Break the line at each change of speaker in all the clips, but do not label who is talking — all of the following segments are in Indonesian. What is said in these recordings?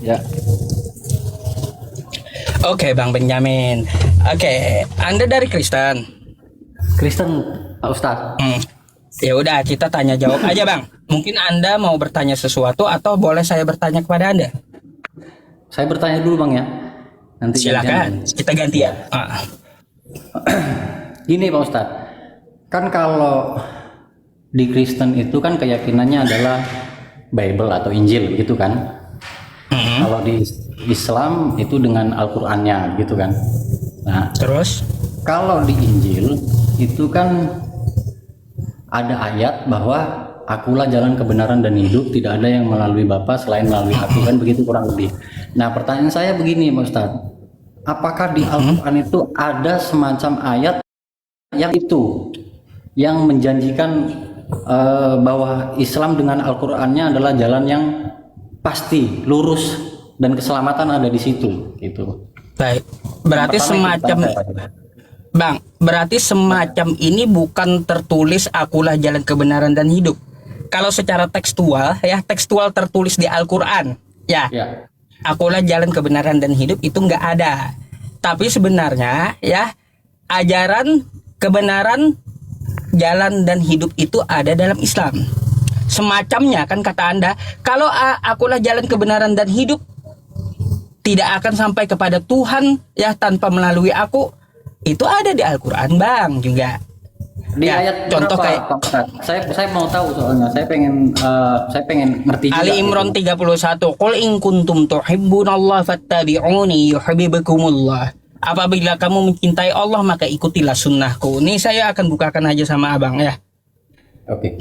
Ya.
Oke, Bang Benjamin. Oke, Anda dari Kristen.
Kristen, Pak Ustadz.
Ya udah, kita tanya jawab aja, Bang. Mungkin Anda mau bertanya sesuatu atau boleh saya bertanya kepada Anda?
Saya bertanya dulu Bang ya. Nanti
Silakan, kita ganti ya.
Gini Pak Ustadz, kan kalau di Kristen itu kan keyakinannya adalah Bible atau Injil begitu kan? Kalau di Islam itu dengan Al-Qur'annya gitu kan. Nah,
Terus?
kalau di Injil itu kan ada ayat bahwa akulah jalan kebenaran dan hidup, tidak ada yang melalui Bapa selain melalui aku, kan begitu kurang lebih. Nah, pertanyaan saya begini Pak Ustadz, apakah di Al-Qur'an itu ada semacam ayat yang menjanjikan bahwa Islam dengan Al-Qur'annya adalah jalan yang pasti, lurus, dan keselamatan ada di situ gitu.
Baik. Berarti berarti semacam ini bukan tertulis akulah jalan kebenaran dan hidup. Kalau secara tekstual ya, tekstual tertulis di Al-Qur'an ya. Akulah jalan kebenaran dan hidup itu nggak ada. Tapi sebenarnya ya, ajaran kebenaran, jalan dan hidup itu ada dalam Islam. Semacamnya kan kata Anda, kalau akulah jalan kebenaran dan hidup, tidak akan sampai kepada Tuhan ya tanpa melalui aku. Itu ada di Al-Qur'an Bang juga.
Di
ya,
ayat
contoh
berapa, kayak saya mau tahu soalnya saya pengen ngerti juga.
Ali Imran 31. Qul in kuntum tuhibbunallaha fattabi'uni yuhibbukumullah. Apabila kamu mencintai Allah maka ikutilah sunnahku. Ini saya akan bukakan aja sama Abang ya.
Oke.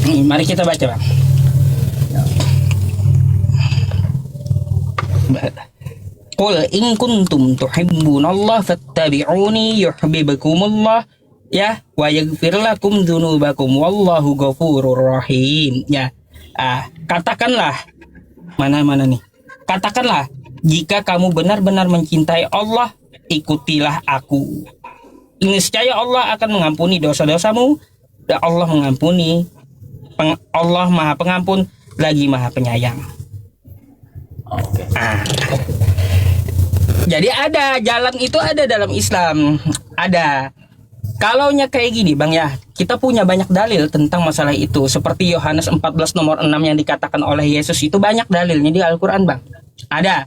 Mari kita baca Bang. Qul in kuntum tuhibbunallaha fattabi'uni yuhibbukumullah ya wa yaghfir lakum dzunubakum wallahu ghafurur rahim ya. Katakanlah mana nih? Katakanlah, jika kamu benar-benar mencintai Allah, ikutilah aku. Niscaya Allah akan mengampuni dosa-dosamu dan Allah mengampuni. Allah Maha Pengampun lagi Maha Penyayang.
Oke.
Jadi ada jalan itu ada dalam Islam, ada. Kalaunya kayak gini Bang ya, kita punya banyak dalil tentang masalah itu. Seperti Yohanes 14 nomor 6 yang dikatakan oleh Yesus itu banyak dalilnya di Al-Qur'an Bang. Ada.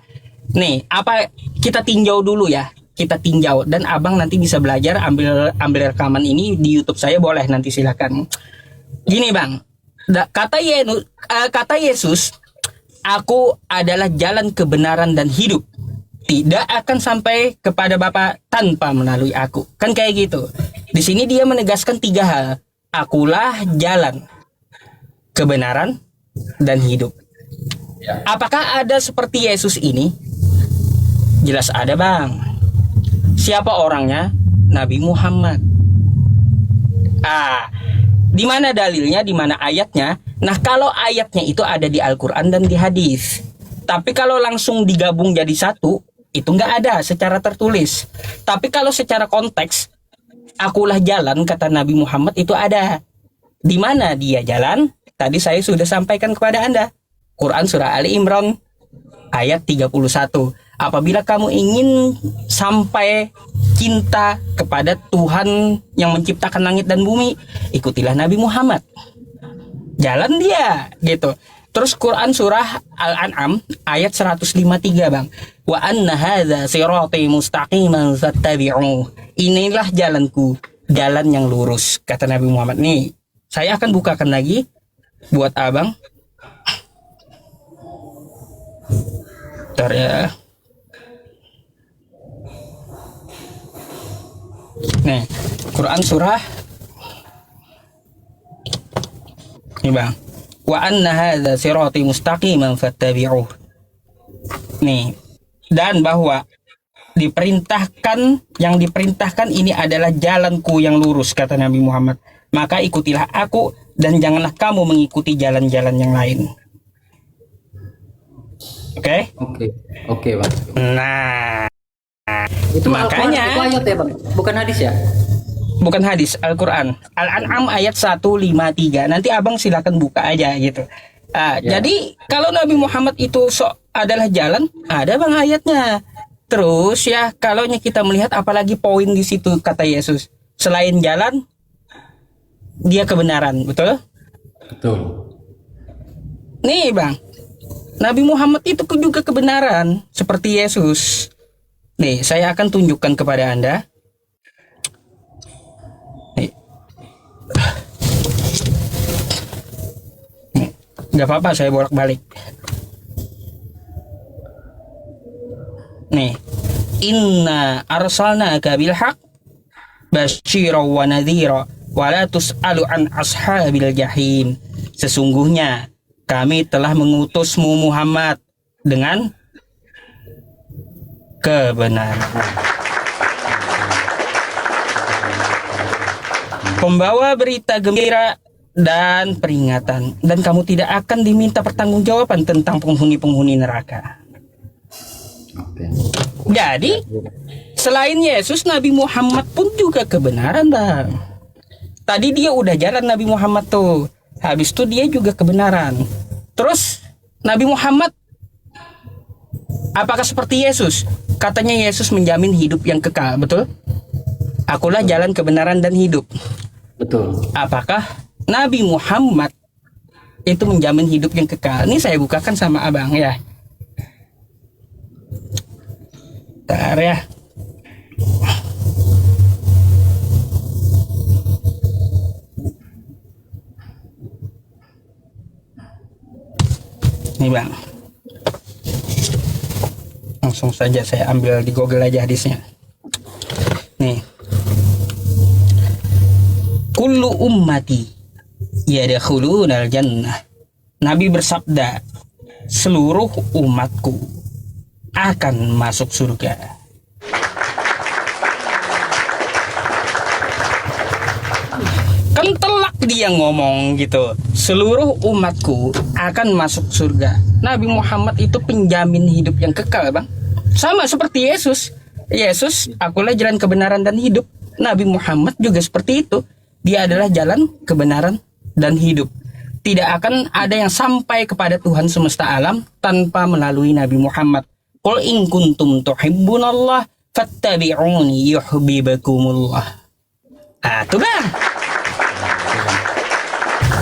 Nih, apa kita tinjau dulu ya. Kita tinjau dan Abang nanti bisa belajar, ambil rekaman ini di YouTube saya, boleh nanti silakan. Gini Bang. Kata Yesus, aku adalah jalan kebenaran dan hidup. Tidak akan sampai kepada Bapa tanpa melalui aku. Kan kayak gitu. Di sini dia menegaskan 3 hal. Akulah jalan, kebenaran, dan hidup. Apakah ada seperti Yesus ini? Jelas ada Bang. Siapa orangnya? Nabi Muhammad. Di mana dalilnya, di mana ayatnya? Nah, kalau ayatnya itu ada di Al-Qur'an dan di hadis. Tapi kalau langsung digabung jadi satu, itu nggak ada secara tertulis. Tapi kalau secara konteks, akulah jalan kata Nabi Muhammad itu ada. Di mana dia jalan? Tadi saya sudah sampaikan kepada Anda. Quran surah Ali Imran ayat 31. Apabila kamu ingin sampai cinta kepada Tuhan yang menciptakan langit dan bumi, ikutilah Nabi Muhammad. Jalan dia gitu. Terus Quran surah Al-An'am ayat 153 Bang. Wa anna hadza sirati mustaqiman fattabi'u. Inilah jalanku, jalan yang lurus kata Nabi Muhammad. Nih, saya akan bukakan lagi buat Abang. Bentar ya. Nih, Quran surah ini Bang. Wa anna hadza sirati mustaqiman fattabi'uh. Nih, dan bahwa yang diperintahkan ini adalah jalanku yang lurus kata Nabi Muhammad. Maka ikutilah aku dan janganlah kamu mengikuti jalan-jalan yang lain. Oke?
Oke. Oke, Bang.
Nah,
Itu Al-Quran,
makanya
itu ayat ya, Bang. Bukan hadis ya?
bukan hadis, Al-Quran. Al-An'am ayat 153. Nanti abang silakan buka aja gitu.
Ya.
Jadi kalau Nabi Muhammad itu adalah jalan, ada bang ayatnya. Terus ya, kalau kita melihat apalagi poin di situ kata Yesus, selain jalan, dia kebenaran, betul?
Betul.
Nih bang, Nabi Muhammad itu juga kebenaran seperti Yesus. Nih, saya akan tunjukkan kepada Anda. Gak apa-apa saya bolak-balik. Nih, inna arsalnaka bil haq basyira wa nadhira wa la tus'alu an ashabil jahim. Sesungguhnya kami telah mengutusmu Muhammad dengan kebenaran, pembawa berita gembira dan peringatan, dan kamu tidak akan diminta pertanggungjawaban tentang penghuni-penghuni neraka.
Oke.
Jadi selain Yesus, Nabi Muhammad pun juga kebenaran bang. Tadi dia udah jalan Nabi Muhammad tuh, habis itu dia juga kebenaran. Terus Nabi Muhammad apakah seperti Yesus? Katanya Yesus menjamin hidup yang kekal, betul? Akulah jalan kebenaran dan hidup.
Betul.
Apakah Nabi Muhammad itu menjamin hidup yang kekal? Ini saya bukakan sama abang ya. Bentar ya. Nih bang, langsung saja saya ambil di Google aja hadisnya. Nih, kullu ummati yadkhulunal jannah. Nabi bersabda, seluruh umatku akan masuk surga. Kan telak dia ngomong gitu, seluruh umatku akan masuk surga. Nabi Muhammad itu penjamin hidup yang kekal bang. Sama seperti Yesus. Yesus, akulah jalan kebenaran dan hidup. Nabi Muhammad juga seperti itu. Dia adalah jalan kebenaran dan hidup. Tidak akan ada yang sampai kepada Tuhan semesta alam tanpa melalui Nabi Muhammad. Qul in kuntum tuhibbunallah fattabi'uni yuhibbukumullah. Tuh bang.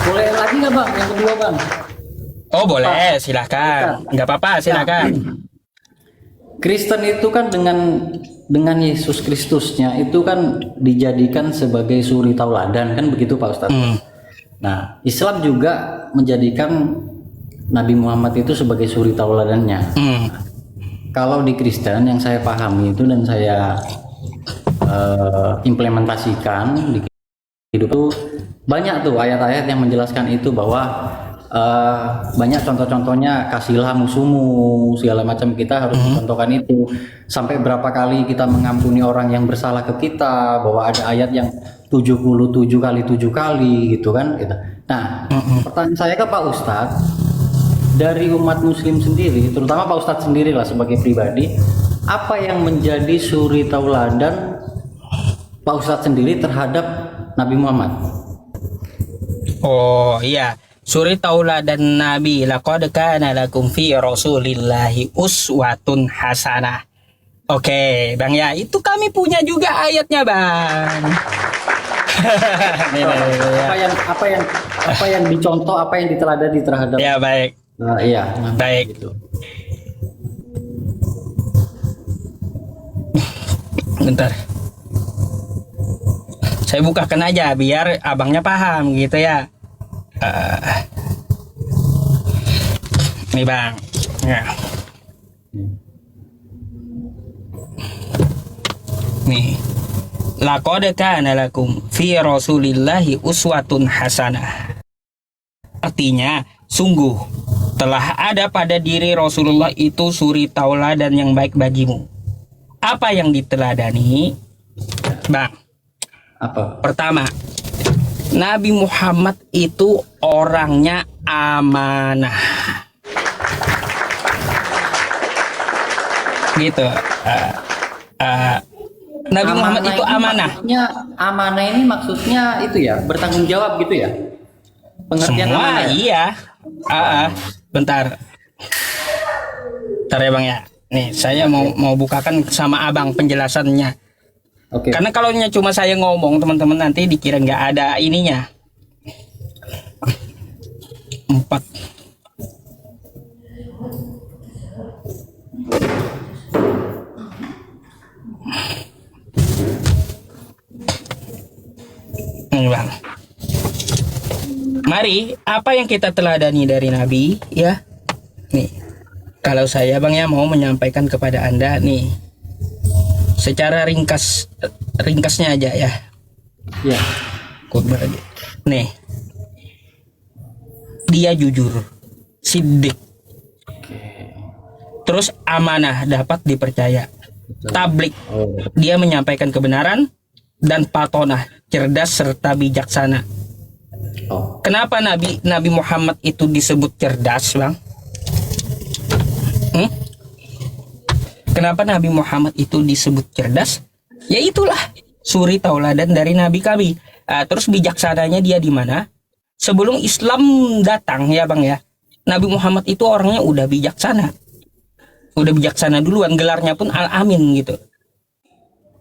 Boleh lagi nggak bang? Yang kedua bang?
Oh boleh, silakan. Nggak apa-apa, silakan.
Kristen itu kan dengan Yesus Kristusnya itu kan dijadikan sebagai suri tauladan kan begitu Pak Ustadz. Nah, Islam juga menjadikan Nabi Muhammad itu sebagai suri tauladannya. Kalau di Kristen yang saya pahami itu dan saya implementasikan di hidup itu banyak tuh ayat-ayat yang menjelaskan itu bahwa banyak contoh-contohnya, kasihlah musuhmu segala macam, kita harus mencontohkan itu. Sampai berapa kali kita mengampuni orang yang bersalah ke kita, bahwa ada ayat yang 77 kali 7 kali gitu kan gitu. Nah, pertanyaan saya ke Pak Ustadz, dari umat muslim sendiri, terutama Pak Ustadz sendiri lah sebagai pribadi, apa yang menjadi suri tauladan Pak Ustadz sendiri terhadap Nabi Muhammad?
Oh iya, suri tauladan Nabi, laqad kana lakum fi Rasulillahi uswatun hasanah. Oke, Bang ya, itu kami punya juga ayatnya, Bang.
Apa yang dicontoh, apa yang diteladani terhadap?
Ya baik.
Iya.
Baik.
Gitu.
Bentar. Saya bukakan aja biar abangnya paham gitu ya. Nih bang. Ya. Nih. Laqad kana lakum fi Rasulillahi uswatun hasanah. Artinya, sungguh telah ada pada diri Rasulullah itu suri tauladan yang baik bagimu. Apa yang diteladani? Bang.
Apa?
Pertama, Nabi Muhammad itu orangnya amanah. gitu. Uh, Nabi Muhammad itu amanah.
Amanah ini maksudnya itu ya, bertanggung jawab gitu ya. Pengertian
Semua
amanah.
iya. Bentar. Bentar ya Bang ya. Nih, saya mau bukakan sama Abang penjelasannya.
Oke.
Karena kalau cuma saya ngomong, teman-teman nanti dikira nggak ada ininya. 4. Nih Bang. Mari, apa yang kita teladani dari Nabi ya? Nih. Kalau saya Bang ya mau menyampaikan kepada Anda nih. Secara ringkasnya aja ya.
Ya.
Nih. Dia jujur, siddiq. Terus amanah, dapat dipercaya. Tablik, dia menyampaikan kebenaran. Dan patonah, cerdas serta bijaksana. Kenapa Nabi Muhammad itu disebut cerdas, Bang? Kenapa Nabi Muhammad itu disebut cerdas? Ya itulah suri tauladan dari Nabi kami. Terus bijaksananya dia di mana? Sebelum Islam datang ya Bang ya, Nabi Muhammad itu orangnya udah bijaksana. Udah bijaksana duluan, gelarnya pun Al-Amin gitu.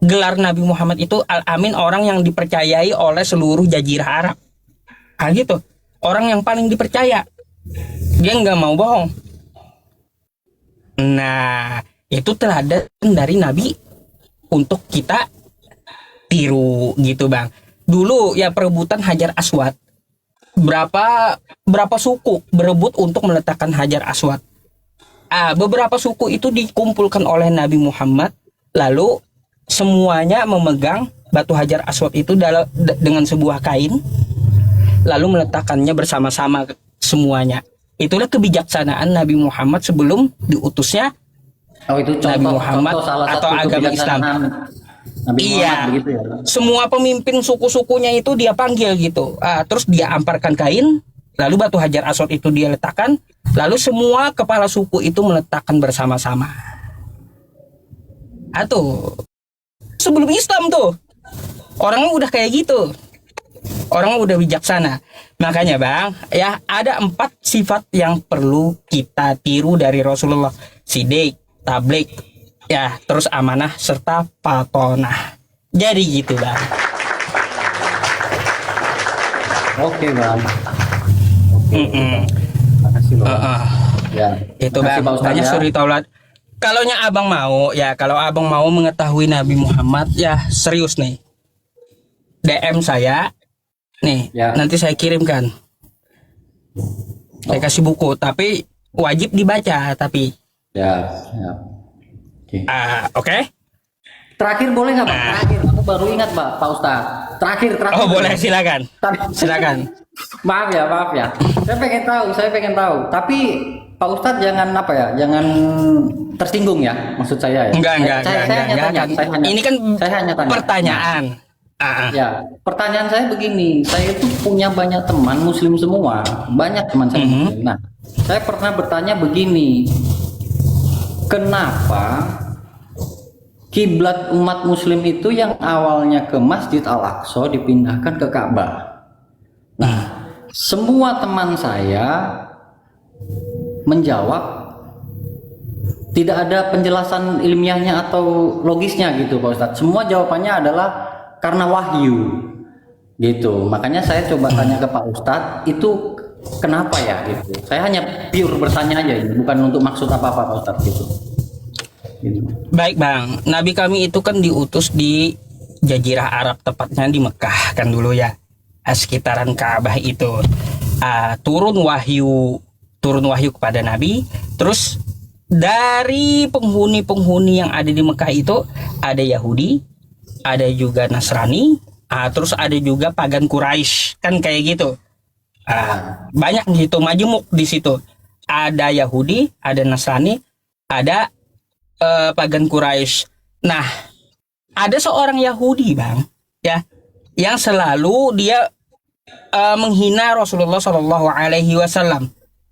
Gelar Nabi Muhammad itu Al-Amin, orang yang dipercayai oleh seluruh jazirah Arab. Gitu. Orang yang paling dipercaya. Dia nggak mau bohong. Nah, itu teladan dari Nabi untuk kita tiru gitu Bang. Dulu ya perebutan Hajar Aswad. Berapa suku berebut untuk meletakkan Hajar Aswad. Beberapa suku itu dikumpulkan oleh Nabi Muhammad, lalu semuanya memegang batu Hajar Aswad itu dengan sebuah kain, lalu meletakkannya bersama-sama semuanya. Itulah kebijaksanaan Nabi Muhammad sebelum diutusnya
itu contoh,
Nabi Muhammad atau agama Islam.
Nabi
iya,
begitu ya.
Semua pemimpin suku-sukunya itu dia panggil gitu. Terus dia amparkan kain, lalu batu Hajar Aswad itu dia letakkan, lalu semua kepala suku itu meletakkan bersama-sama. Sebelum Islam tuh orangnya udah kayak gitu. Orangnya udah bijaksana. Makanya Bang, ya ada 4 sifat yang perlu kita tiru dari Rasulullah. Siddiq, tablik, ya, terus amanah serta patonah. Jadi gitu Bang.
Oke Bang. Makasih Bang. Ya.
Itu Bang. Banyak suri taulat. Kalau abang mau mengetahui Nabi Muhammad, ya serius nih. DM saya, nih, ya. Nanti saya kirimkan. Saya kasih buku, tapi wajib dibaca, tapi.
Ya.
Oke.
Terakhir boleh nggak Pak? Terakhir, aku baru ingat Pak Ustaz. Terakhir.
Oh boleh, silakan.
Maaf ya. Saya pengen tahu. Tapi Pak Ustadz jangan jangan tersinggung ya, maksud saya ya.
Enggak. Ini kan pertanyaan.
Ya, pertanyaan saya begini, saya itu punya banyak teman Muslim semua, banyak teman saya. Nah, saya pernah bertanya begini, kenapa kiblat umat Muslim itu yang awalnya ke Masjid Al-Aqsa dipindahkan ke Ka'bah? Nah, semua teman saya menjawab tidak ada penjelasan ilmiahnya atau logisnya gitu Pak Ustadz. Semua jawabannya adalah karena wahyu gitu. Makanya saya coba tanya ke Pak Ustadz, itu kenapa ya gitu. Saya hanya pure bertanya aja ini, bukan untuk maksud apa-apa Pak Ustadz gitu.
Baik Bang, Nabi kami itu kan diutus di Jazirah Arab, tepatnya di Mekah kan dulu ya, sekitaran Ka'bah itu. Turun wahyu kepada Nabi. Terus dari penghuni yang ada di Mekah itu ada Yahudi, ada juga Nasrani, terus ada juga pagan Quraisy, kan kayak gitu. Banyak gitu, majemuk di situ. Ada Yahudi, ada Nasrani, ada pagan Quraisy. Nah, ada seorang Yahudi Bang, ya, yang selalu dia menghina Rasulullah Shallallahu Alaihi Wasallam.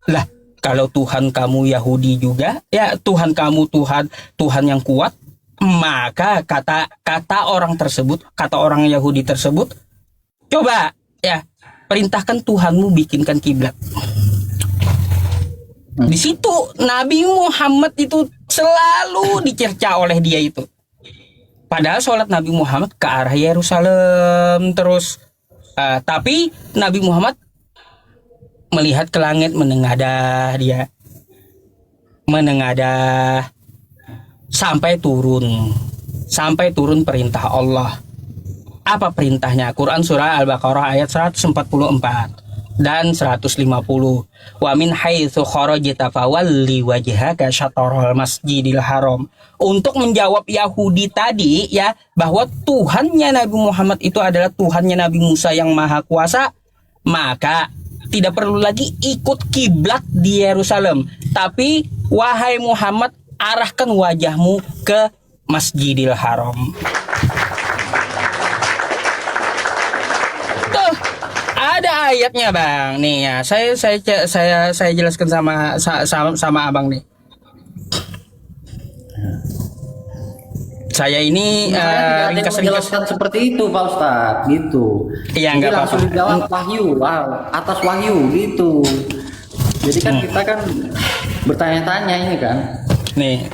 Lah, Kalau Tuhan kamu Yahudi juga, ya Tuhan kamu Tuhan yang kuat, maka kata orang tersebut, kata orang Yahudi tersebut, coba ya perintahkan Tuhanmu bikinkan kiblat. Di situ Nabi Muhammad itu selalu dicerca oleh dia itu. Padahal sholat Nabi Muhammad ke arah Yerusalem terus. Tapi Nabi Muhammad melihat ke langit, menengadah dia. Menengadah sampai turun perintah Allah. Apa perintahnya? Quran surah Al-Baqarah ayat 144 dan 150. Wa min haitsu kharajta fawalli wajhaka syatral masjidil haram. Untuk menjawab Yahudi tadi ya, bahwa Tuhannya Nabi Muhammad itu adalah Tuhannya Nabi Musa yang maha kuasa, maka tidak perlu lagi ikut kiblat di Yerusalem, tapi wahai Muhammad, arahkan wajahmu ke Masjidil Haram. Tuh ada ayatnya bang, nih ya saya jelaskan sama abang nih. Saya ini ringkas
seperti itu Pak Ustadz gitu.
Iya,
jadi
nggak
langsung
apa-apa.
dijawab wahyu, atas wahyu gitu. Jadi kan kita kan bertanya-tanya ini kan.
Nih.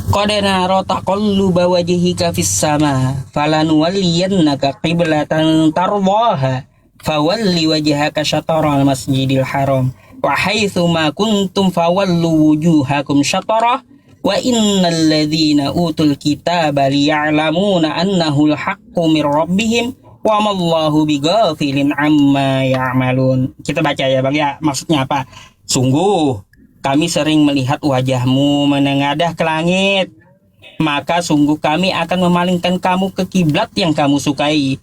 Qad nara taqalluba wajhika fis sama falanuwalliyannaka qiblatan tardaha fawalli wajhaka syatral masjidil haram wa haitsu ma kuntum fawallu wujuhakum syatrah wa innal ladzina utul kitaba liya'lamuna annahu al-haqqu mir rabbihim wa mallahu bighafilin amma ya'malun. Kita baca ya Bang ya, maksudnya apa? Sungguh kami sering melihat wajahmu menengadah ke langit, maka sungguh kami akan memalingkan kamu ke kiblat yang kamu sukai.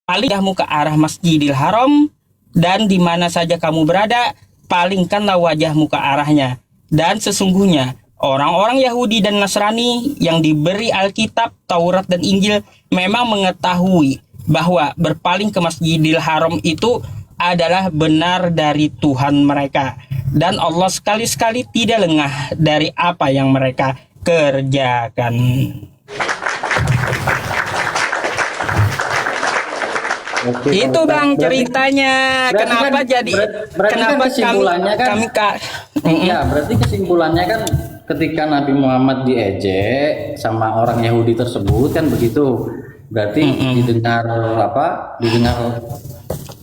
Palingkanlah ke arah Masjidil Haram, dan di mana saja kamu berada, palingkanlah wajahmu ke arahnya. Dan sesungguhnya orang-orang Yahudi dan Nasrani yang diberi Alkitab, Taurat dan Injil memang mengetahui bahwa berpaling ke Masjidil Haram itu adalah benar dari Tuhan mereka, dan Allah sekali-sekali tidak lengah dari apa yang mereka kerjakan.
Oke,
Itu Bang ceritanya. Kenapa jadi kenapa kami
ya berarti kesimpulannya kan ketika Nabi Muhammad diejek sama orang Yahudi tersebut kan begitu. Berarti didengar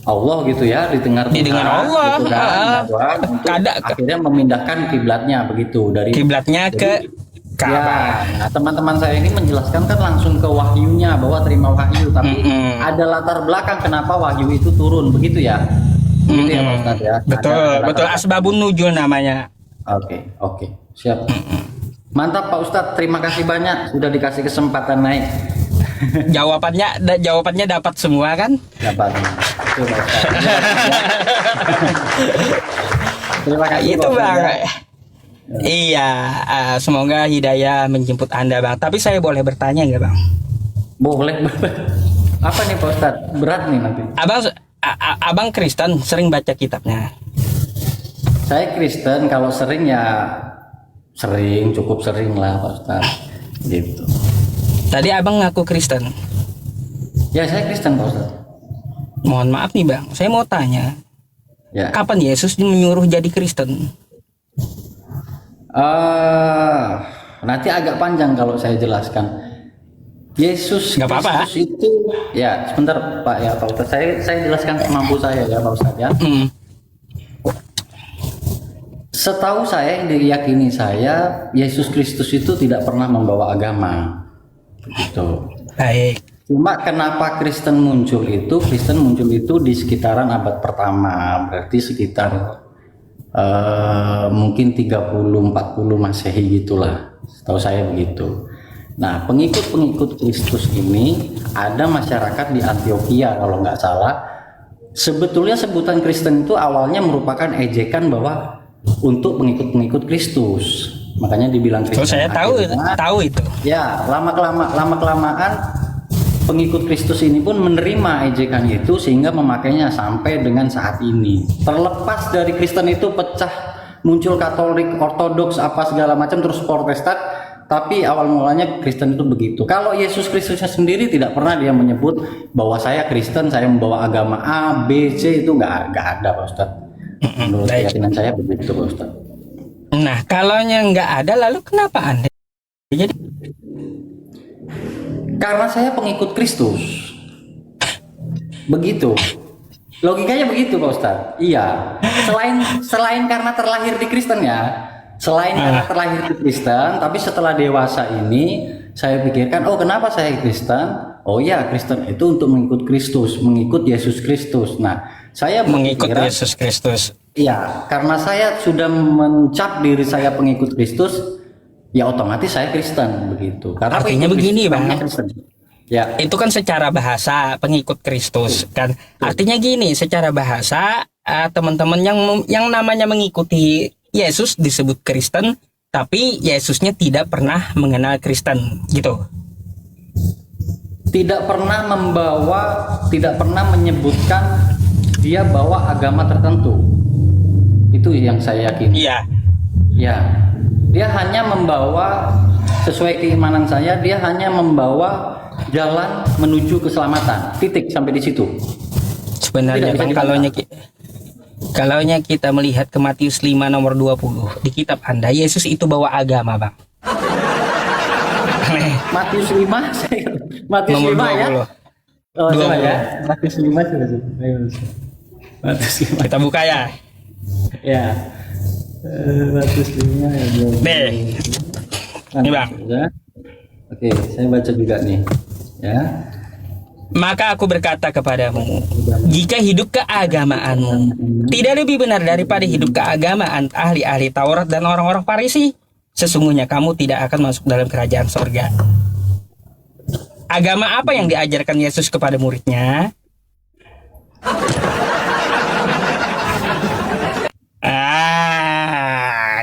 Allah gitu ya, didengar
Allah
gitu kan, akhirnya memindahkan kiblatnya begitu dari
kiblatnya ke Ka'bah.
Ya, nah teman-teman saya ini menjelaskan kan langsung ke wahyunya bahwa terima wahyu, tapi ada latar belakang kenapa wahyu itu turun begitu ya. Begitu ya Pak Ustadz ya.
Betul asbabun nuzul namanya.
Oke, siap. Mantap Pak Ustadz, terima kasih banyak sudah dikasih kesempatan naik.
Jawabannya dapat semua kan?
Dapat. Itu Pak Ustadz. Terima kasih.
Itu Bang. Iya, semoga hidayah menjemput Anda Bang. Tapi saya boleh bertanya nggak Bang?
Boleh. Apa nih Pak Ustadz? Berat nih nanti.
Abang Kristen, sering baca kitabnya?
Saya Kristen, kalau sering ya cukup sering lah Pak Ustadz. Gitu.
Tadi abang ngaku Kristen.
Ya saya Kristen Pak Ustadz.
Mohon maaf nih Bang, saya mau tanya.
Ya.
Kapan Yesus menyuruh jadi Kristen?
Nanti agak panjang kalau saya jelaskan. Yesus Kristus itu ya sebentar Pak ya Pak Ustadz, saya jelaskan semampu saya ya Pak Ustadz ya. Setahu saya yang diyakini saya, Yesus Kristus itu tidak pernah membawa agama begitu.
Baik.
Cuma kenapa Kristen muncul itu di sekitaran abad pertama, berarti sekitar mungkin 30-40 Masehi gitulah, setahu saya begitu. Nah, pengikut Kristus ini ada masyarakat di Antioquia kalau nggak salah. Sebetulnya sebutan Kristen itu awalnya merupakan ejekan bahwa untuk pengikut Kristus, makanya dibilang Kristen.
Saya tahu itu.
Ya, lama kelamaan pengikut Kristus ini pun menerima ejekan itu sehingga memakainya sampai dengan saat ini. Terlepas dari Kristen itu pecah, muncul Katolik, Ortodoks, apa segala macam, terus Protestan, tapi awal mulanya Kristen itu begitu. Kalau Yesus Kristusnya sendiri tidak pernah dia menyebut bahwa saya Kristen, saya membawa agama A, B, C, itu nggak ada Pak Ustadz. Menurut keyakinan saya begitu Pak Ustadz.
Nah, kalaunya nggak ada, lalu kenapa Anda jadi?
Karena saya pengikut Kristus. Begitu. Logikanya begitu Pak Ustadz. Iya. Selain karena terlahir di Kristen ya. Selain karena terlahir di Kristen, tapi setelah dewasa ini saya pikirkan, oh kenapa saya Kristen? Oh ya, Kristen itu untuk mengikut Kristus, mengikut Yesus Kristus. Nah, saya
Mengikut Yesus Kristus.
Iya, karena saya sudah mencap diri saya pengikut Kristus, ya otomatis saya Kristen begitu. Karena
Artinya begini, Bang.
Kristen. Ya.
Itu kan secara bahasa pengikut Kristus kan. Artinya gini, secara bahasa teman-teman yang namanya mengikuti Yesus disebut Kristen, tapi Yesusnya tidak pernah mengenal Kristen gitu.
Tidak pernah menyebutkan dia bawa agama tertentu. Itu yang saya yakini.
Iya.
Ya. Dia hanya membawa, sesuai keimanan saya, dia hanya membawa jalan menuju keselamatan. Titik, sampai di situ.
Sebenarnya Bang, kalaunya kita melihat ke Matius 5 nomor 20 di kitab Anda, Yesus itu bawa agama, Bang.
Matius 5 Matius
nomor
5 ya.
20.
Oh,
20.
ya. Matius 5 sudah. Ayo. Matius 5.
Kita buka ya.
Ya. Matius 5 ya.
Deh. Ini Bang.
Oke, saya baca juga nih. Ya.
Maka aku berkata kepadamu, jika hidup keagamaanmu tidak lebih benar daripada hidup keagamaan ahli-ahli Taurat dan orang-orang Farisi, sesungguhnya kamu tidak akan masuk dalam kerajaan sorga. Agama apa yang diajarkan Yesus kepada muridnya?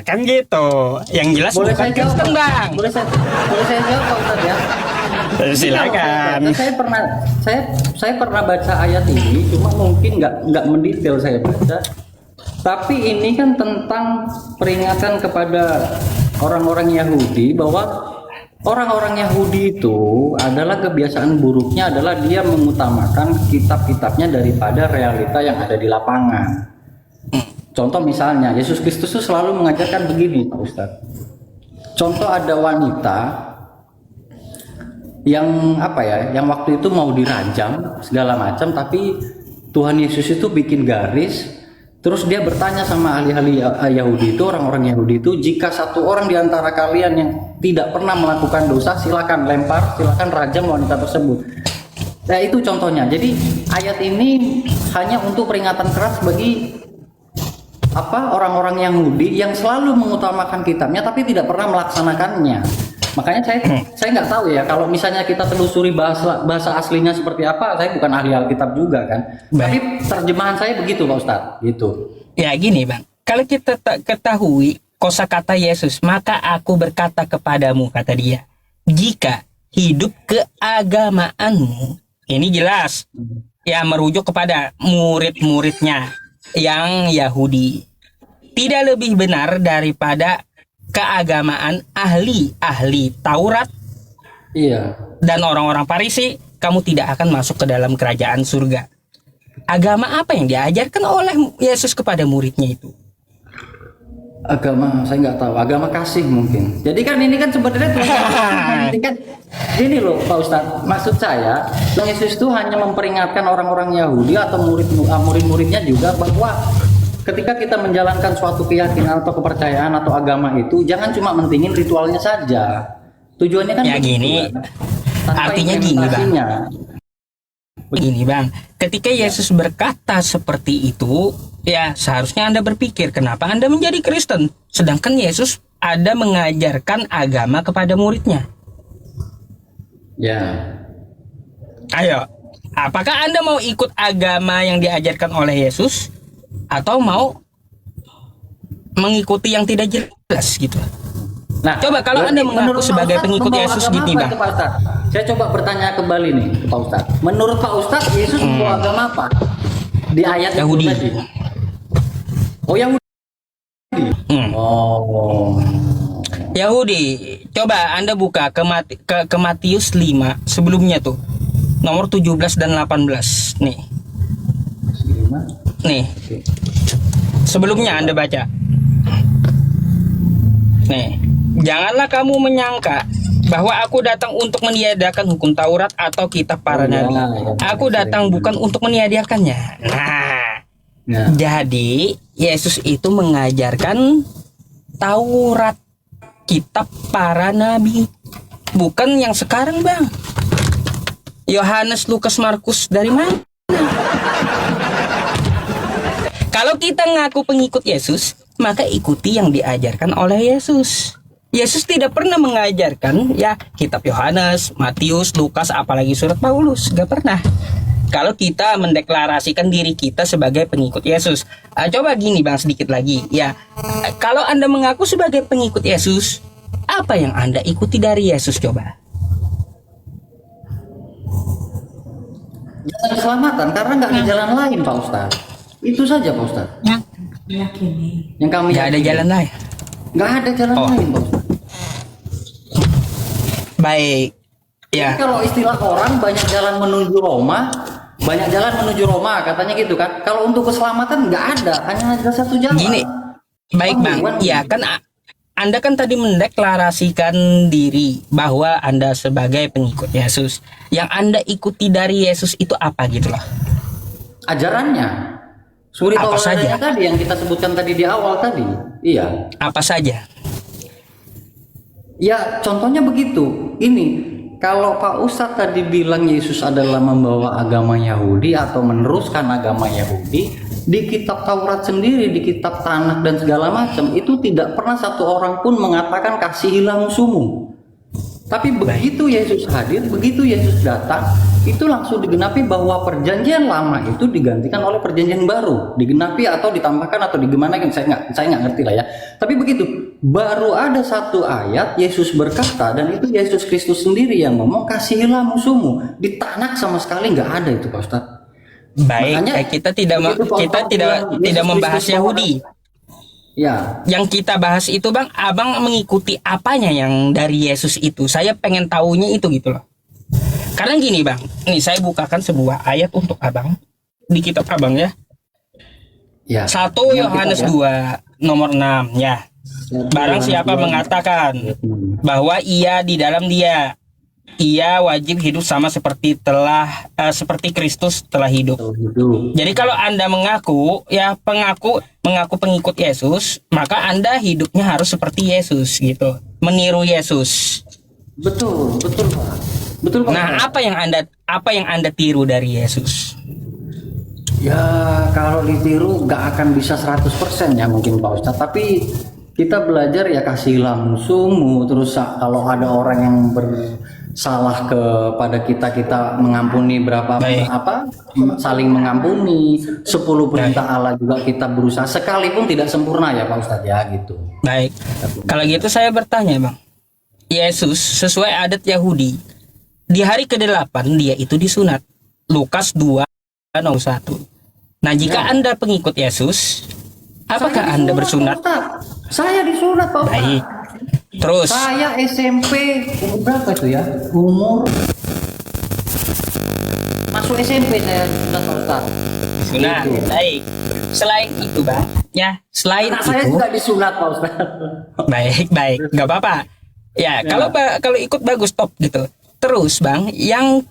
Kan gitu. Yang jelas
Boleh
bukan
saya jawab,
Kristen, Bang.
Boleh saya jawab Pak Ustadz ya?
Silakan.
Saya pernah baca ayat ini, cuma mungkin nggak mendetail saya baca. Tapi ini kan tentang peringatan kepada orang-orang Yahudi bahwa orang-orang Yahudi itu adalah kebiasaan buruknya adalah dia mengutamakan kitab-kitabnya daripada realita yang ada di lapangan. Contoh misalnya Yesus Kristus itu selalu mengajarkan begini Pak Ustadz. Contoh ada wanita yang yang waktu itu mau dirajam segala macam, tapi Tuhan Yesus itu bikin garis, terus dia bertanya sama ahli-ahli Yahudi itu, orang-orang Yahudi itu, jika satu orang di antara kalian yang tidak pernah melakukan dosa, silakan lempar, silakan rajam wanita tersebut. Nah itu contohnya. Jadi ayat ini hanya untuk peringatan keras bagi orang-orang Yahudi yang selalu mengutamakan kitabnya tapi tidak pernah melaksanakannya. Makanya saya nggak tahu ya, kalau misalnya kita telusuri bahasa aslinya seperti apa, saya bukan ahli Alkitab juga kan. Tapi terjemahan saya begitu Pak Ustadz, gitu.
Ya gini Bang, kalau kita tak ketahui kosakata Yesus, maka aku berkata kepadamu, kata dia, jika hidup keagamaanmu, ini jelas ya merujuk kepada murid-muridnya yang Yahudi, tidak lebih benar daripada keagamaan ahli-ahli Taurat dan orang-orang Farisi, kamu tidak akan masuk ke dalam kerajaan surga. Agama apa yang diajarkan oleh Yesus kepada muridnya itu?
Agama saya nggak tahu, agama kasih mungkin. Jadi kan ini kan sebenarnya ini kan gini loh Pak Ustadz, maksud saya Yesus itu hanya memperingatkan orang-orang Yahudi atau murid-muridnya juga bahwa ketika kita menjalankan suatu keyakinan atau kepercayaan atau agama itu, jangan cuma mentingin ritualnya saja. Tujuannya kan
ya gini, artinya gini Bang. Begini Bang, ketika Yesus berkata seperti itu, ya seharusnya Anda berpikir kenapa Anda menjadi Kristen, sedangkan Yesus ada mengajarkan agama kepada muridnya.
Ya.
Ayo, apakah Anda mau ikut agama yang diajarkan oleh Yesus atau mau mengikuti yang tidak jelas gitu? Nah, coba kalau Anda mengaku sebagai pengikut Yesus gitu Bang.
Saya coba bertanya kembali nih ke Pak Ustadz. Menurut Pak Ustadz, Yesus membawa agama apa? Di ayat itu
Yahudi.
tadi. Oh, Yahudi. Oh.
Yahudi. Coba Anda buka ke Matius 5 sebelumnya tuh. Nomor 17 dan 18. Nih. Nih.
Oke.
Sebelumnya Anda baca. Nih. Janganlah kamu menyangka bahwa aku datang untuk meniadakan hukum Taurat atau kitab para nabi. Aku datang bukan untuk meniadakannya. Nah, jadi Yesus itu mengajarkan Taurat, kitab para nabi, bukan yang sekarang, Bang. Yohanes, Lukas, Markus dari mana? Kalau kita ngaku pengikut Yesus, maka ikuti yang diajarkan oleh Yesus. Yesus tidak pernah mengajarkan ya kitab Yohanes, Matius, Lukas, apalagi surat Paulus. Gak pernah. Kalau kita mendeklarasikan diri kita sebagai pengikut Yesus. Coba gini Bang, sedikit lagi. Ya, kalau Anda mengaku sebagai pengikut Yesus, apa yang Anda ikuti dari Yesus coba?
Jalan keselamatan, karena nggak ada jalan lain Pak Ustadz. Itu saja Pak Ustadz. Yang kami
Gak ada
yakini.
jalan lain.
Nggak ada jalan lain Pak Ustadz.
Baik. Ya.
Jadi kalau istilah orang banyak jalan menuju Roma, banyak jalan menuju Roma katanya gitu kan. Kalau untuk keselamatan nggak ada, hanya ada satu jalan.
Gini. Baik Bang. Ya kan Anda kan tadi mendeklarasikan diri bahwa Anda sebagai pengikut Yesus. Yang Anda ikuti dari Yesus itu apa gitu loh?
Ajarannya. Suri
Apa saja?
tadi yang kita sebutkan tadi di awal tadi. Iya.
Apa saja?
Ya contohnya begitu. Ini kalau Pak Ustadz tadi bilang Yesus adalah membawa agama Yahudi atau meneruskan agama Yahudi, di kitab Taurat sendiri, di kitab Tanakh dan segala macam itu tidak pernah satu orang pun mengatakan kasihilah musuhmu. Tapi begitu Yesus hadir, begitu Yesus datang, itu langsung digenapi bahwa perjanjian lama itu digantikan oleh perjanjian baru, digenapi atau ditambahkan atau digimanakan, saya nggak ngerti lah ya. Tapi begitu, baru ada satu ayat Yesus berkata, dan itu Yesus Kristus sendiri yang ngomong kasihilah musuhmu. Di Tanakh sama sekali nggak ada itu Pak Ustadz.
Baik,
Makanya,
kita tidak tidak membahas Yahudi.
Ya.
Yang kita bahas itu Bang, Abang mengikuti apanya yang dari Yesus itu? Saya pengen tahunya itu gitu loh. Karena gini Bang, nih saya bukakan sebuah ayat untuk Abang di kitab Abang ya.
Ya.
1 Yohanes 2 nomor 6 ya. Barang siapa mengatakan bahwa ia di dalam dia, ia wajib hidup sama seperti Kristus telah hidup. Jadi kalau Anda mengaku pengikut Yesus, maka Anda hidupnya harus seperti Yesus gitu, meniru Yesus.
Betul Pak. Betul Pak.
Nah, apa yang Anda tiru dari Yesus?
Ya kalau ditiru nggak akan bisa 100% ya mungkin Pak Ustadz, tapi kita belajar ya kasihilah musuhmu, terus kalau ada orang yang bersalah kepada kita mengampuni saling mengampuni, 10 perintah Allah juga kita berusaha, sekalipun tidak sempurna ya Pak Ustadz ya gitu.
Baik, kalau gitu saya bertanya Bang, Yesus sesuai adat Yahudi di hari ke-8 dia itu disunat, Lukas 2 nomor 1. Nah jika Anda pengikut Yesus, apakah Anda bersunat?
Saya disunat Pak Ustadz.
Baik. Terus
Saya SMP umur berapa itu ya? Umur masuk SMP saya sudah Pak Ustadz.
Nah, baik. Selain itu, Bang, ya, selain
Anak
itu,
saya juga disunat Pak Ustadz.
baik, nggak apa-apa. Ya, kalau ikut bagus top gitu. Terus, Bang, yang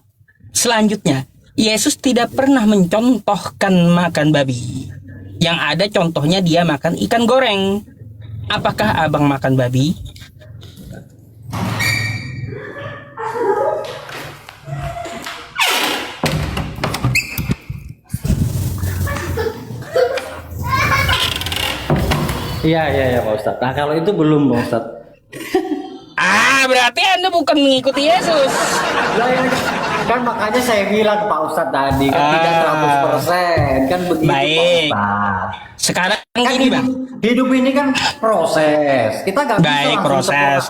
selanjutnya, Yesus tidak pernah mencontohkan makan babi. Yang ada contohnya dia makan ikan goreng. Apakah Abang makan babi?
Iya Pak Ustadz. Nah kalau itu belum Pak Ustadz.
Berarti Anda bukan mengikuti Yesus.
Kan makanya saya bilang Pak Ustadz tadi kan tidak 100% kan begitu
Baik.
Pak Ustadz.
Sekarang
Kan
gini Bang.
hidup ini kan proses. Kita nggak bisa
Baik,
langsung
proses.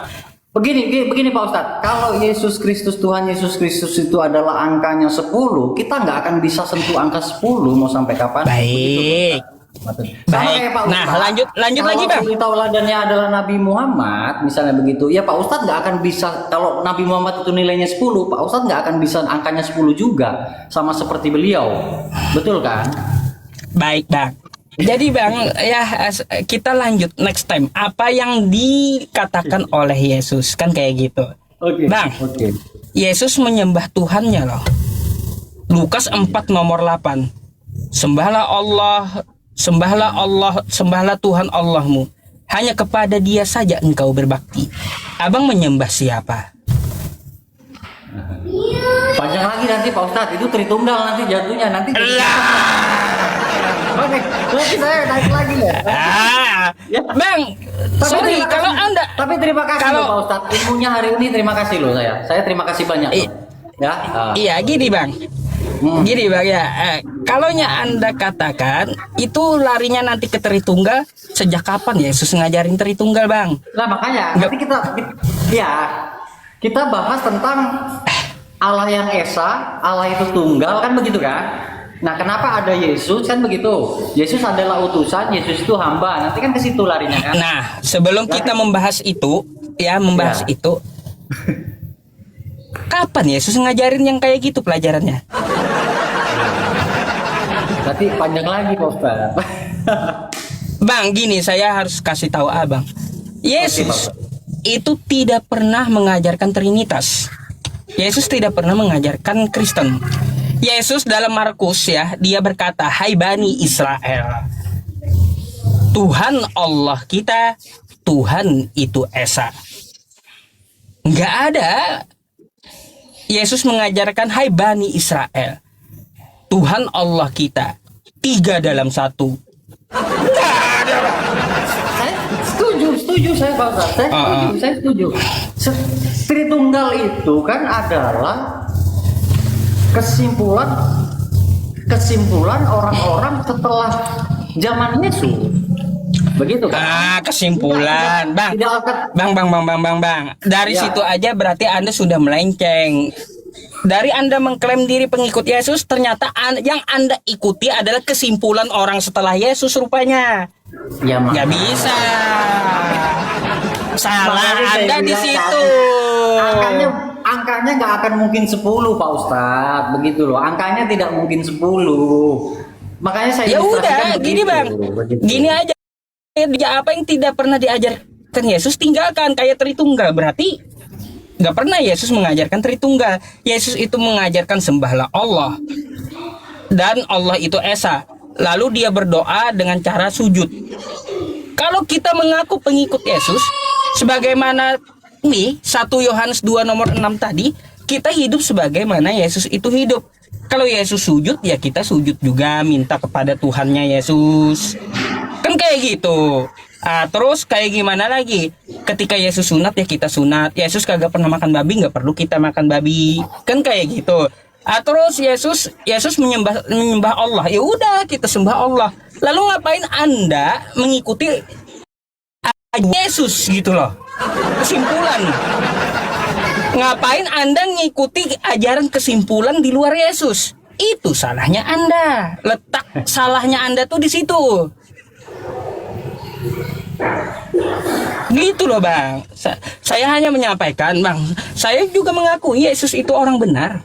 Begini Pak Ustadz, kalau Yesus Kristus, Tuhan Yesus Kristus itu adalah angkanya 10, kita nggak akan bisa sentuh angka 10 mau sampai kapan.
Baik.
Sama
Baik.
kayak Pak
Nah,
Ustadz.
lanjut lagi, Bang.
Kalau tauladannya adalah Nabi Muhammad, misalnya begitu, ya Pak Ustadz nggak akan bisa, kalau Nabi Muhammad itu nilainya 10, Pak Ustadz nggak akan bisa angkanya 10 juga, sama seperti beliau. Betul kan?
Baik, Bang. Jadi Bang, ya kita lanjut next time. Apa yang dikatakan oleh Yesus kan kayak gitu.
Oke.
Bang,
Oke.
Yesus menyembah Tuhannya loh. Lukas 4 nomor 8. Sembahlah Allah, sembahlah Tuhan Allahmu. Hanya kepada Dia saja engkau berbakti. Abang menyembah siapa?
Panjang lagi nanti Pak Ustadz, itu Tritunggal nanti jatuhnya nanti. Oke, nanti saya naik lagi ya. Ya.
Bang, sorry kalau Anda.
Tapi terima kasih loh Pak Ustadz, ilmunya hari ini terima kasih loh saya. Saya terima kasih banyak. Loh. Ya.
Iya, gini Bang. Gini Bang ya. Kalaunya Anda katakan itu larinya nanti ke Tritunggal, sejak kapan Yesus ngajarin Tritunggal, Bang?
Nah, makanya nanti kita bahas tentang Allah yang Esa, Allah itu tunggal kan begitu kan? Nah, kenapa ada Yesus kan begitu? Yesus adalah utusan, Yesus itu hamba. Nanti kan ke situ larinya kan?
Nah, sebelum kita membahas itu, itu, kapan Yesus ngajarin yang kayak gitu pelajarannya?
Berarti panjang lagi, Pak Ustaz.
Bang, gini saya harus kasih tahu Abang. Yesus itu tidak pernah mengajarkan Trinitas. Yesus tidak pernah mengajarkan Kristen. Yesus dalam Markus ya, dia berkata, "Hai Bani Israel, Tuhan Allah kita, Tuhan itu Esa." Nggak ada Yesus mengajarkan, "Hai Bani Israel, Tuhan Allah kita, 3 dalam 1." Nggak ada.
Saya setuju saya Pak Ustaz. Saya setuju. Tritunggal itu kan adalah kesimpulan orang-orang setelah zaman Yesus. Begitu kan?
Kesimpulan, Bang. Bang. Dari
Ya.
situ aja berarti Anda sudah melenceng. Dari Anda mengklaim diri pengikut Yesus, ternyata yang Anda ikuti adalah kesimpulan orang setelah Yesus rupanya.
Ya,
Nggak bisa. Salah
Makanya saya
Anda di
bilang
situ.
Angkanya nggak akan mungkin 10 Pak Ustadz, begitu loh. Angkanya tidak mungkin 10. Makanya saya
Ya
ilustrasikan
udah, gini
begitu,
Bang.
begitu.
Gini aja. Apa yang tidak pernah diajarkan Yesus tinggalkan, kayak Tritunggal. Berarti nggak pernah Yesus mengajarkan Tritunggal. Yesus itu mengajarkan sembahlah Allah, dan Allah itu Esa. Lalu dia berdoa dengan cara sujud. Kalau kita mengaku pengikut Yesus, sebagaimana nih 1 Yohanes 2 nomor 6 tadi, kita hidup sebagaimana Yesus itu hidup. Kalau Yesus sujud, ya kita sujud juga, minta kepada Tuhannya Yesus. Kan kayak gitu. Terus kayak gimana lagi? Ketika Yesus sunat, ya kita sunat. Yesus kagak pernah makan babi, nggak perlu kita makan babi. Kan kayak gitu. Terus Yesus menyembah Allah. Ya udah, kita sembah Allah. Lalu ngapain Anda mengikuti Yesus gitu loh? Kesimpulan. Ngapain Anda ngikuti ajaran kesimpulan di luar Yesus? Itu salahnya Anda. Letak salahnya Anda tuh di situ. Gitu loh Bang. Saya hanya menyampaikan Bang, saya juga mengakui Yesus itu orang benar.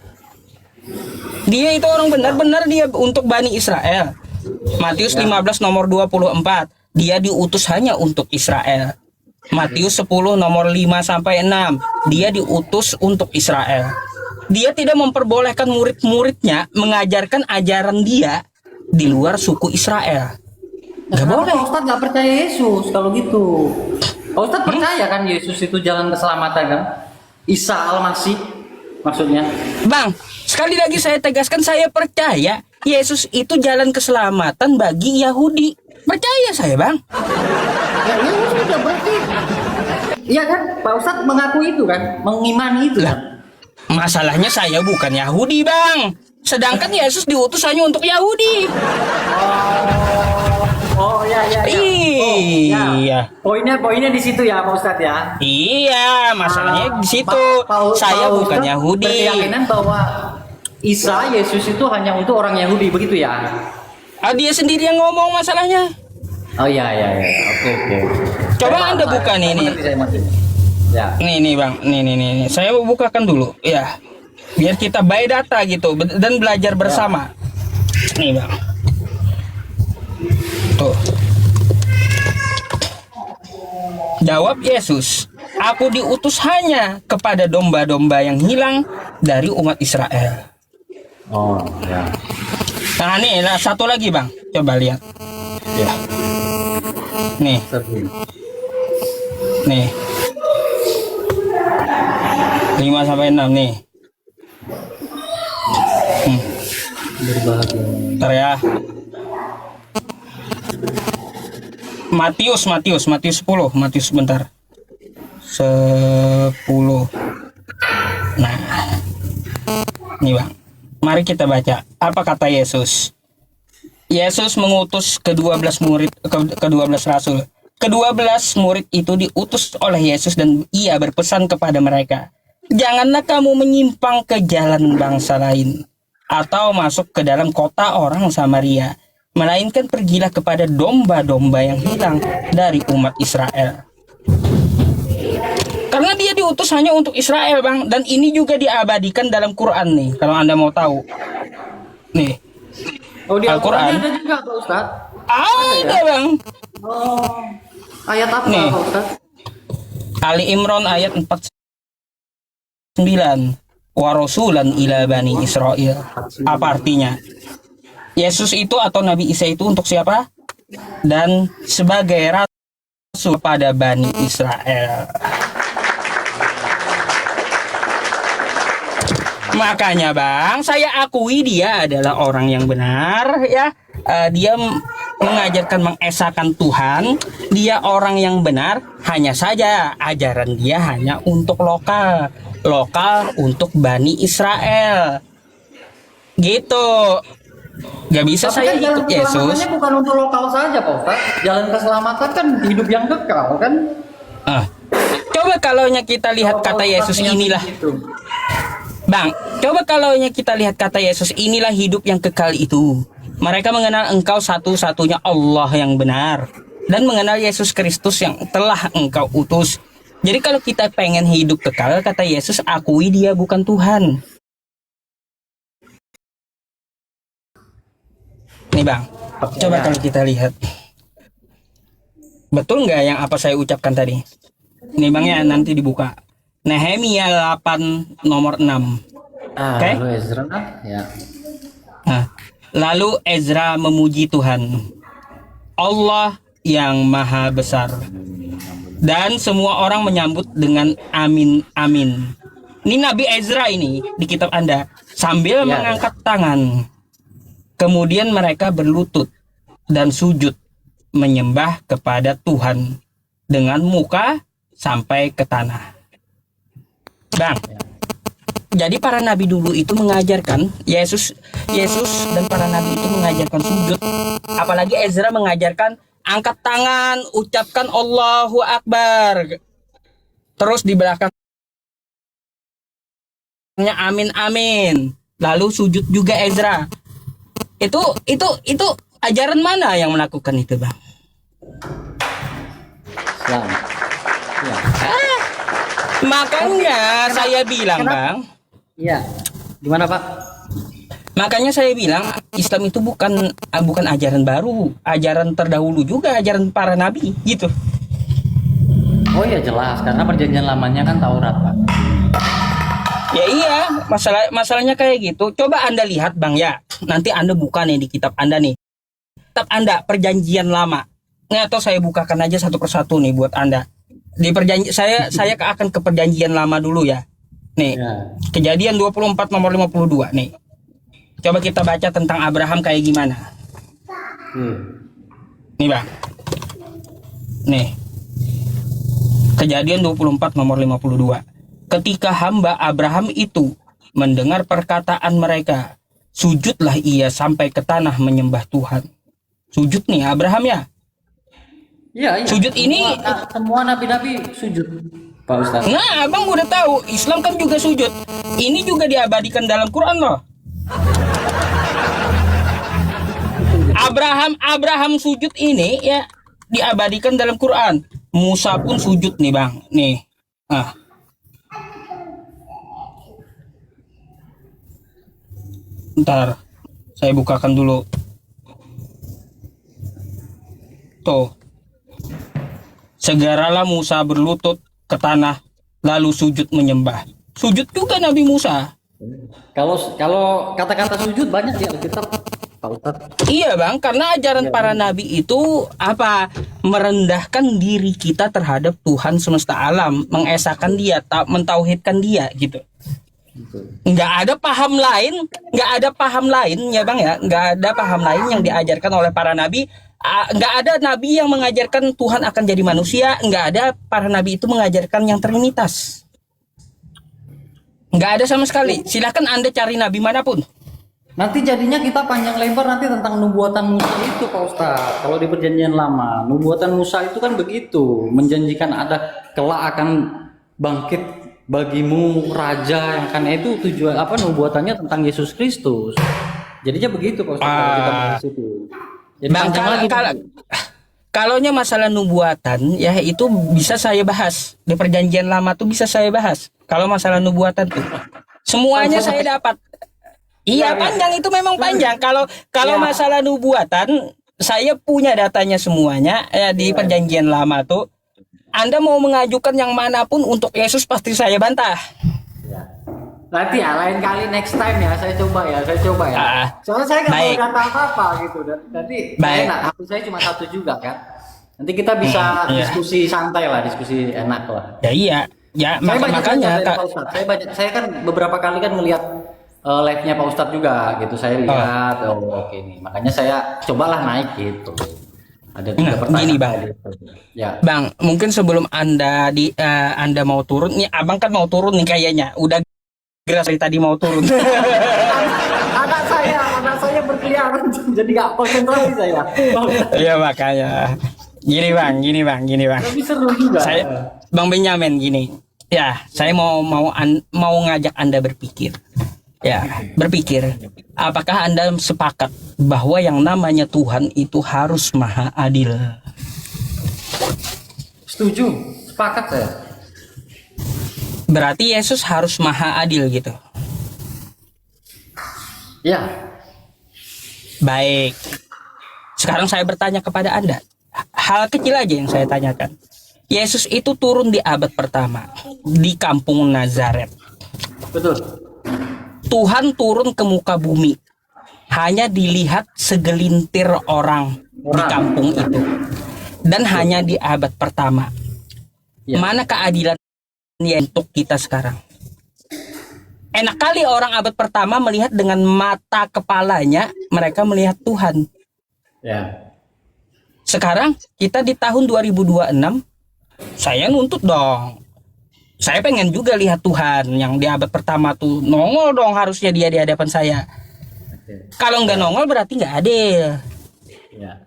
Dia itu orang benar-benar, dia untuk Bani Israel. Matius 15 nomor 24, dia diutus hanya untuk Israel. Matius 10 nomor 5 sampai 6, dia diutus untuk Israel. Dia tidak memperbolehkan murid-muridnya mengajarkan ajaran dia di luar suku Israel. Gak boleh.
Pak Ustadz nggak percaya Yesus kalau gitu. Pak Ustadz percaya kan Yesus itu jalan keselamatan kan? Isa Al-Masih maksudnya.
Bang, sekali lagi saya tegaskan, saya percaya Yesus itu jalan keselamatan bagi Yahudi. Percaya saya Bang.
Ya sudah berarti. Iya kan? Pak Ustadz mengaku itu kan? Mengimani itu kan?
Masalahnya saya bukan Yahudi Bang. Sedangkan Yesus diutus hanya untuk Yahudi.
Oh ya ya.
Iya.
Poinnya di situ ya Pak Ustadz ya.
Iya, masalahnya di situ. Saya bukan Yahudi.
Berkeyakinan bahwa Isa Yesus itu hanya untuk orang Yahudi begitu ya?
Dia sendiri yang ngomong masalahnya.
Oh iya. Oke.
Coba Anda buka nih ini.
Ya.
Nih Bang. Nih. Saya bukakan dulu ya. Biar kita by data gitu dan belajar bersama. Nih Bang. Tuh. Jawab Yesus, aku diutus hanya kepada domba-domba yang hilang dari umat Israel.
Oh ya.
Nah nih, satu lagi Bang. Coba lihat.
Ya.
Nih. Nih. 5-6 nih.
Berbahagia.
Ntar ya. Matius 10. Matius sebentar. 10. Nah. Nih Bang. Mari kita baca. Apa kata Yesus? Yesus mengutus ke-12 murid, ke-12 rasul. Ke-12 murid itu diutus oleh Yesus dan ia berpesan kepada mereka, janganlah kamu menyimpang ke jalan bangsa lain atau masuk ke dalam kota orang Samaria, melainkan pergilah kepada domba-domba yang hilang dari umat Israel. Karena dia diutus hanya untuk Israel Bang, dan ini juga diabadikan dalam Quran nih, kalau Anda mau tahu. Nih.
Oh di
Al-Quran
ada juga Pak Ustadz?
Ada Bang.
Oh, ayat apa
Nih.
Pak Ustadz?
Ali Imran ayat 49. Wa rasulan ila bani Israel. Apa artinya? Yesus itu atau Nabi Isa itu untuk siapa? Dan sebagai rasul pada Bani Israel. Makanya Bang, saya akui dia adalah orang yang benar ya. Dia mengajarkan mengesahkan Tuhan. Dia orang yang benar. Hanya saja ajaran dia hanya untuk lokal untuk Bani Israel. Gitu. Gak bisa
Tapi
saya
kan jalan
ikut Yesus.
keselamatannya bukan untuk lokal saja Pak Ustadz. Jalan keselamatan kan hidup yang kekal kan?
Coba kalaunya kita lihat kata Yesus inilah. Bang, coba kalaunya kita lihat kata Yesus inilah hidup yang kekal itu. Mereka mengenal engkau satu-satunya Allah yang benar. Dan mengenal Yesus Kristus yang telah engkau utus. Jadi kalau kita pengen hidup kekal, kata Yesus, akui dia bukan Tuhan. Nih Bang, coba kalau kita lihat. Betul nggak yang apa saya ucapkan tadi? Nih Bang ya, nanti dibuka. Nehemia 8 nomor 6. Oke?
Lalu Ezra ya.
Nah, lalu Ezra memuji Tuhan, Allah yang maha besar. Dan semua orang menyambut dengan amin amin. Ini Nabi Ezra ini di kitab Anda sambil mengangkat tangan. Kemudian mereka berlutut dan sujud menyembah kepada Tuhan dengan muka sampai ke tanah. Bang, jadi para nabi dulu itu mengajarkan Yesus dan para nabi itu mengajarkan sujud. Apalagi Ezra mengajarkan angkat tangan, ucapkan Allahu Akbar. Terus di belakangnya amin amin. Lalu sujud juga Ezra. Itu ajaran mana yang melakukan itu, Bang?
Islam. Ya.
Makanya saya bilang, Bang.
Iya. Gimana, Pak?
Makanya saya bilang Islam itu bukan ajaran baru, ajaran terdahulu juga, ajaran para nabi gitu.
Oh iya jelas, karena perjanjian lamanya kan Taurat, Pak.
Ya iya, masalahnya kayak gitu. Coba Anda lihat, Bang ya. Nanti Anda buka nih di kitab Anda nih. Kitab Anda perjanjian lama. Nah, atau saya bukakan aja satu persatu nih buat Anda. Di saya akan ke perjanjian lama dulu ya. Nih. Ya. Kejadian 24 nomor 52 nih. Coba kita baca tentang Abraham kayak gimana. Nih, Bang. Nih. Kejadian 24 nomor 52. Ketika hamba Abraham itu mendengar perkataan mereka, Sujudlah ia sampai ke tanah menyembah Tuhan. Sujud nih Abraham ya.
Iya, iya.
Sujud ini,
Semua nabi-nabi sujud, Pak Ustadz.
nah abang udah tahu, Islam kan juga sujud. Ini juga diabadikan dalam Quran loh. Abraham sujud ini ya diabadikan dalam Quran. Musa pun sujud nih bang. Nih. Ah. Ntar saya bukakan dulu. Tuh. Segeralah Musa berlutut ke tanah lalu sujud menyembah. Sujud juga Nabi Musa.
Kalau kata-kata sujud banyak di Alkitab, Pak Ustadz.
Iya bang, karena ajaran para nabi itu apa? Merendahkan diri kita terhadap Tuhan semesta alam, mengesahkan dia, mentauhidkan dia gitu. Nggak ada paham lain ya bang ya, nggak ada paham lain yang diajarkan oleh para nabi. Nggak ada nabi yang mengajarkan Tuhan akan jadi manusia, nggak ada para nabi itu mengajarkan yang trinitas. Nggak ada sama sekali. Silakan Anda cari nabi manapun.
Nanti jadinya kita panjang lebar nanti tentang nubuatan Musa itu, Pak Ustadz. Kalau di perjanjian lama, nubuatan Musa itu kan begitu, menjanjikan ada kelak akan bangkit bagimu raja, yang kan itu tujuan apa nubuatannya tentang Yesus Kristus. Jadinya begitu, Pak Ustadz, kalau kita bahas itu. Jadi
Bang, kalaunya masalah nubuatan ya itu bisa saya bahas di perjanjian lama tuh, bisa saya bahas. Kalau masalah nubuatan tuh semuanya saya dapat. Iya, panjang itu memang panjang. Kalau masalah nubuatan saya punya datanya semuanya ya di perjanjian lama tuh. Anda mau mengajukan yang manapun untuk Yesus pasti saya bantah.
Nanti ya lain kali next time ya saya coba ya. Soalnya saya nggak mau data apa gitu. Nanti enak, HP saya cuma satu juga kan. Nanti kita bisa diskusi santai lah, diskusi enak lah.
Ya iya, ya makanya
saya kan beberapa kali kan melihat live-nya Pak Ustadz juga gitu. Saya lihat oke nih. Makanya saya cobalah naik gitu. Ada tiga pertanyaan.
Gini bang,
ya.
Bang, mungkin sebelum Anda mau turun, nih abang kan mau turun nih kayaknya. Udah geras dari tadi mau turun.
anak saya berkeliaran jadi nggak konsentrasi saya.
Iya makanya. Gini bang.
Tapi seru juga.
Bang Benyamin gini. Ya, saya mau ngajak Anda berpikir. Ya, berpikir. Apakah Anda sepakat bahwa yang namanya Tuhan itu harus maha adil?
Setuju, sepakat saya.
Berarti Yesus harus maha adil gitu.
Ya.
Baik. Sekarang saya bertanya kepada Anda. Hal kecil aja yang saya tanyakan. Yesus itu turun di abad pertama di kampung Nazaret.
Betul.
Tuhan turun ke muka bumi. Hanya dilihat segelintir orang di kampung itu. Dan hanya di abad pertama. Ya. Mana keadilan untuk kita sekarang? Enak kali orang abad pertama melihat dengan mata kepalanya, mereka melihat Tuhan. Ya. Sekarang kita di tahun 2026, saya nuntut dong. Saya pengen juga lihat Tuhan yang di abad pertama tuh nongol dong, harusnya dia di hadapan saya. Kalau nggak nongol berarti nggak adil. Ya.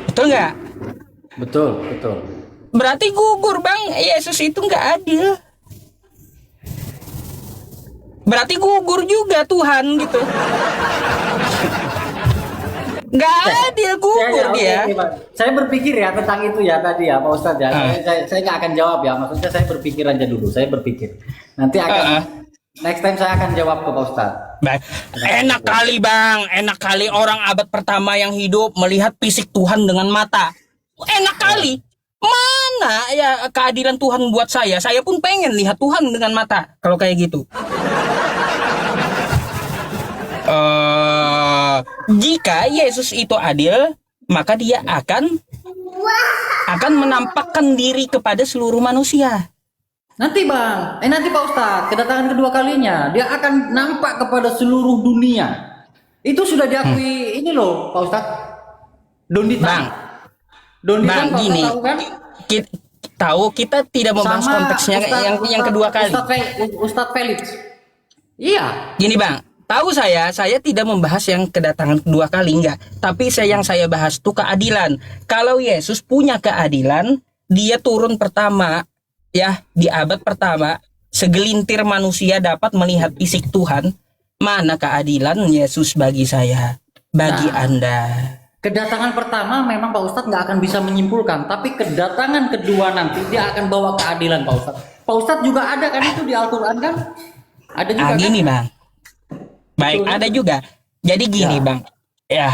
Betul nggak?
Betul.
Berarti gugur bang, Yesus itu nggak adil. Berarti gugur juga Tuhan gitu. Nggak adil, gugur dia.
Okay, saya berpikir ya tentang itu ya tadi ya Pak Ustadz ya. Saya nggak akan jawab ya. Maksudnya saya berpikir aja dulu. Saya berpikir. Nanti akan next time saya akan jawab ke Pak Ustadz.
Baik. Enak kali bang, enak kali orang abad pertama yang hidup melihat fisik Tuhan dengan mata. Enak kali. Mana ya keadilan Tuhan buat saya? Saya pun pengen lihat Tuhan dengan mata. Kalau kayak gitu. Jika Yesus itu adil, maka dia akan menampakkan diri kepada seluruh manusia.
Nanti bang, nanti Pak Ustadz, kedatangan kedua kalinya, dia akan nampak kepada seluruh dunia. Itu sudah diakui ini loh Pak Ustadz. Donditan.
Bang, gini, tahu kan?
Tahu
kita tidak membahas konteksnya yang kedua kali.
Ustadz Felix. Iya.
Gini Bang, tahu saya tidak membahas yang kedatangan kedua kali, enggak. Tapi yang saya bahas tuh keadilan. Kalau Yesus punya keadilan, dia turun pertama, ya, di abad pertama, segelintir manusia dapat melihat fisik Tuhan. Mana keadilan Yesus bagi saya, bagi
Nah,
Anda?
kedatangan pertama memang Pak Ustadz nggak akan bisa menyimpulkan, tapi kedatangan kedua nanti dia akan bawa keadilan Pak Ustadz. Pak Ustadz juga ada kan itu di Al-Quran kan? Ada juga kan?
Gini Bang. Baik,
Betul.
ada juga. Jadi gini
Ya.
Bang, ya,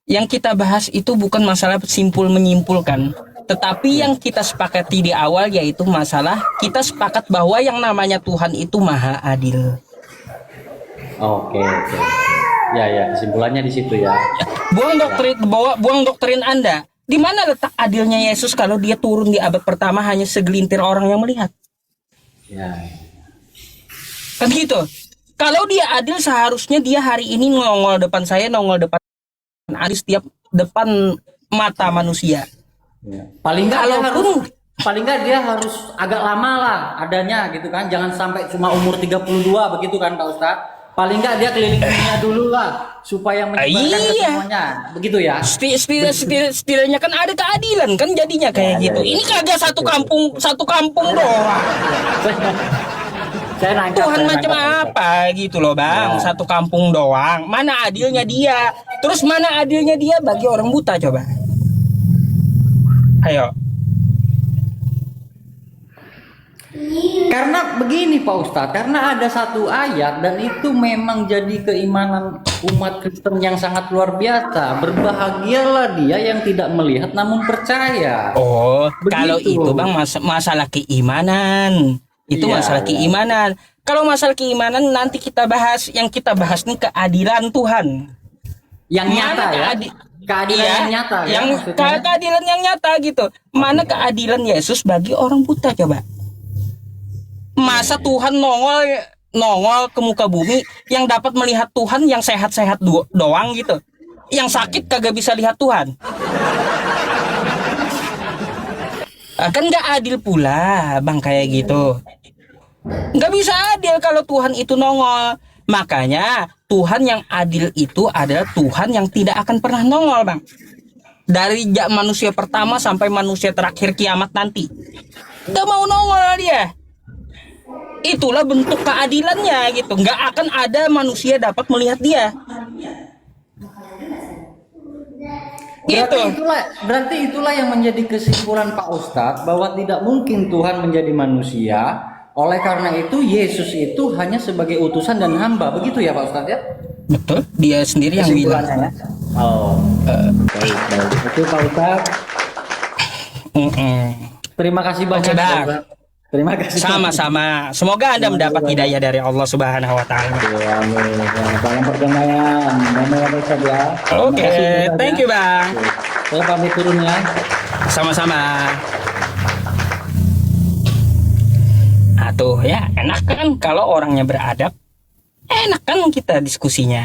yang kita bahas itu bukan masalah simpul menyimpulkan, tetapi yang kita sepakati di awal yaitu masalah kita sepakat bahwa yang namanya Tuhan itu maha adil.
Oke, oke. Ya, kesimpulannya di situ ya.
Buang doktrin Anda. Di mana letak adilnya Yesus kalau dia turun di abad pertama hanya segelintir orang yang melihat?
Ya.
Kan gitu. Kalau dia adil seharusnya dia hari ini nongol depan saya, nongol depan adil setiap depan mata manusia.
Ya. Paling nggak dia harus,
Kalaupun
paling nggak dia harus agak lama lah adanya gitu kan. Jangan sampai cuma umur 32 begitu kan Pak Ustadz. Paling nggak dia keliling dunia dulu lah supaya menyebarkan ke
iya.
semuanya. Begitu ya.
Setidaknya kan ada keadilan kan jadinya kayak gitu. Ini kagak satu kampung doang.
Saya nangkap.
Tuhan
saya
macam
nangkap.
apa gitu loh Bang,
Ya.
satu kampung doang. Mana adilnya dia? Terus mana adilnya dia bagi orang buta coba? Ayo.
Karena begini Pak Ustadz, karena ada satu ayat dan itu memang jadi keimanan umat Kristen yang sangat luar biasa. Berbahagialah dia yang tidak melihat namun percaya.
Oh,
Begitu.
kalau itu Bang masalah keimanan. Itu
Iya,
masalah
iya.
keimanan. Kalau masalah keimanan nanti kita bahas. Yang kita bahas nih keadilan Tuhan.
Yang nyata
Mana
ya. Keadilan
Iya,
yang nyata ya
yang
maksudnya.
keadilan yang nyata gitu. Mana keadilan Yesus bagi orang buta coba? Masa Tuhan nongol ke muka bumi yang dapat melihat Tuhan yang sehat-sehat doang gitu. Yang sakit kagak bisa lihat Tuhan. Kan nggak adil pula Bang kayak gitu. Nggak bisa adil kalau Tuhan itu nongol. Makanya Tuhan yang adil itu adalah Tuhan yang tidak akan pernah nongol Bang. Dari manusia pertama sampai manusia terakhir kiamat nanti. Nggak mau nongol dia. Itulah bentuk keadilannya gitu. Nggak akan ada manusia dapat melihat dia. Gitu.
Berarti itulah yang menjadi kesimpulan Pak Ustadz bahwa tidak mungkin Tuhan menjadi manusia. Oleh karena itu Yesus itu hanya sebagai utusan dan hamba. Begitu ya Pak Ustadz ya?
Betul. Dia sendiri yang bilang.
Kesimpulannya ya? Oh, baik. Oke Pak Ustadz. Terima kasih banyak.
Bang.
Pak Ustadz. Terima kasih.
Sama-sama. Semoga Anda mendapat hidayah dari Allah Subhanahu wa taala.
Ya, amin. Salam perdamaian. Damai ya, Pak Ustadz ya. Terima
Oke,
kasih, Pak Ustadz,
thank
ya.
you, Bang.
Saya pamit turun ya.
Sama-sama. Tuh ya, enak kan kalau orangnya beradab. Enak kan kita diskusinya.